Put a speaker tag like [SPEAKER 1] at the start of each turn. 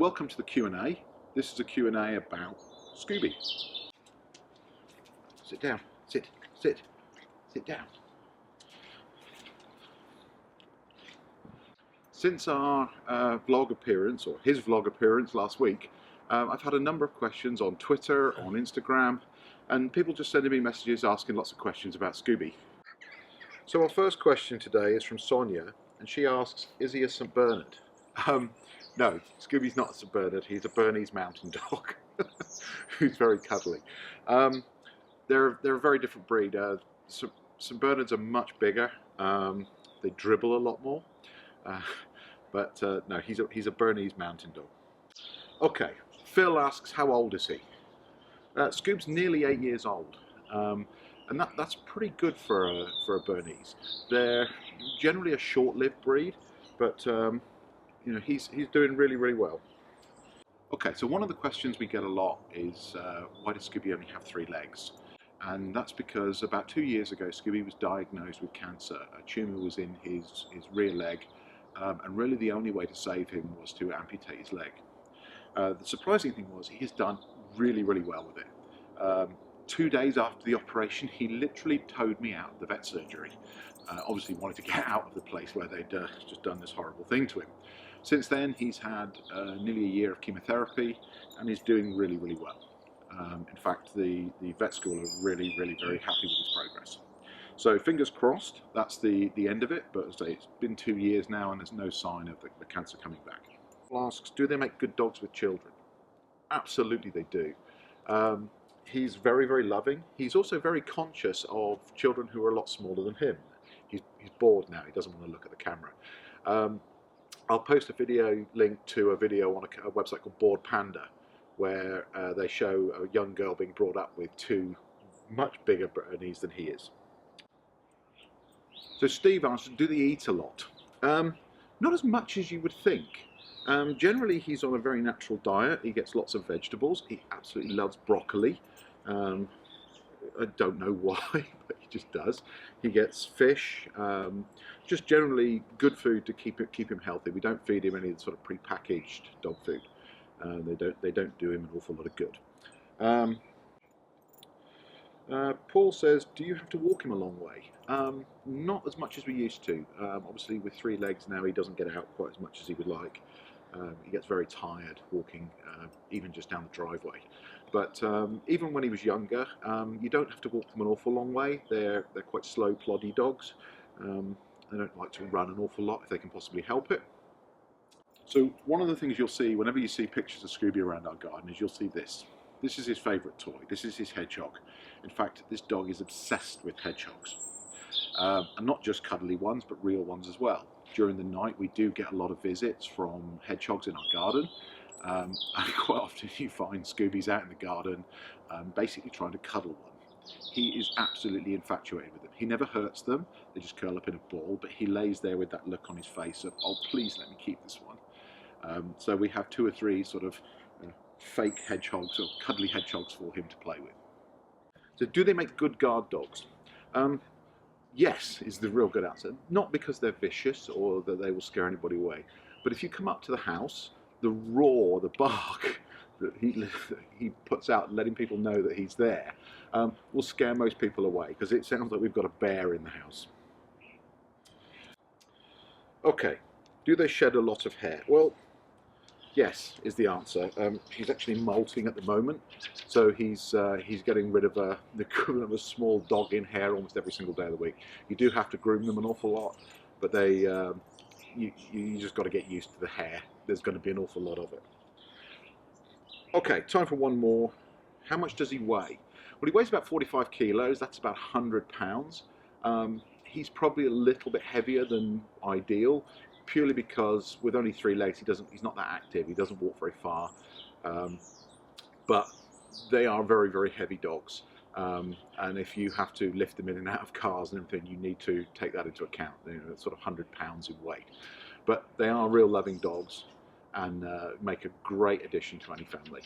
[SPEAKER 1] welcome to the Q&A. This is a Q&A about Scooby. Sit down, sit down. Since our vlog appearance, or his vlog appearance last week, I've had a number of questions on Twitter, on Instagram, and people just sending me messages asking lots of questions about Scooby. So our first question today is from Sonia, and she asks, is he a St. Bernard? No, Scooby's not a St. Bernard, he's a Bernese mountain dog who's very cuddly. They're a very different breed. St. Bernards are much bigger, they dribble a lot more, but no, he's a Bernese mountain dog. Okay, Phil asks, how old is he? Scoob's nearly 8 years old, and that's pretty good for a Bernese. They're generally a short-lived breed, but you know, he's doing really well. Okay, so one of the questions we get a lot is why does Scooby only have 3 legs? And that's because about 2 years ago Scooby was diagnosed with cancer. A tumour was in his rear leg, and really the only way to save him was to amputate his leg. The surprising thing was he has done really well with it. 2 days after the operation, he literally towed me out of the vet surgery. Obviously wanted to get out of the place where they'd just done this horrible thing to him. Since then, he's had nearly a year of chemotherapy, and he's doing really well. In fact, the vet school are really very happy with his progress. So fingers crossed, that's the end of it, but as I say, it's been 2 years now and there's no sign of the cancer coming back. Asks, do they make good dogs with children? Absolutely they do. He's very loving. He's also very conscious of children who are a lot smaller than him. He's bored now, he doesn't want to look at the camera. I'll post a video link to a video on a website called Bored Panda, where they show a young girl being brought up with 2 much bigger Bernese than he is. So Steve asks, do they eat a lot? Not as much as you would think. Generally he's on a very natural diet. He gets lots of vegetables. He absolutely loves broccoli. I don't know why, but he just does. He gets fish, just generally good food to keep him healthy. We don't feed him any sort of pre-packaged dog food. They don't do him an awful lot of good. Paul says, do you have to walk him a long way? Not as much as we used to. Obviously with 3 legs now he doesn't get out quite as much as he would like. He gets very tired walking, even just down the driveway. But even when he was younger, you don't have to walk them an awful long way. They're quite slow, ploddy dogs. They don't like to run an awful lot if they can possibly help it. So one of the things you'll see whenever you see pictures of Scooby around our garden is you'll see this. This is his favourite toy. This is his hedgehog. In fact, this dog is obsessed with hedgehogs. And not just cuddly ones, but real ones as well. During the night we do get a lot of visits from hedgehogs in our garden, and quite often you find Scooby's out in the garden basically trying to cuddle one. He is absolutely infatuated with them. He never hurts them, they just curl up in a ball, but he lays there with that look on his face of, oh please let me keep this one. So we have 2 or 3 sort of fake hedgehogs or cuddly hedgehogs for him to play with. So do they make good guard dogs? Yes, is the real good answer. Not because they're vicious or that they will scare anybody away, but if you come up to the house, the roar, the bark that he puts out, letting people know that he's there, will scare most people away, because it sounds like we've got a bear in the house. Okay, do they shed a lot of hair? Well, yes is the answer. He's actually molting at the moment, so he's getting rid of the equivalent of a small dog in hair almost every single day of the week. You do have to groom them an awful lot, but you just got to get used to the hair. There's going to be an awful lot of it. Okay, time for one more. How much does he weigh? Well, he weighs about 45 kilos. That's about 100 pounds. He's probably a little bit heavier than ideal, purely because with only 3 legs he's not that active. He doesn't walk very far, but they are very heavy dogs, and if you have to lift them in and out of cars and everything, you need to take that into account. You know, it's sort of 100 pounds in weight, but they are real loving dogs and make a great addition to any family.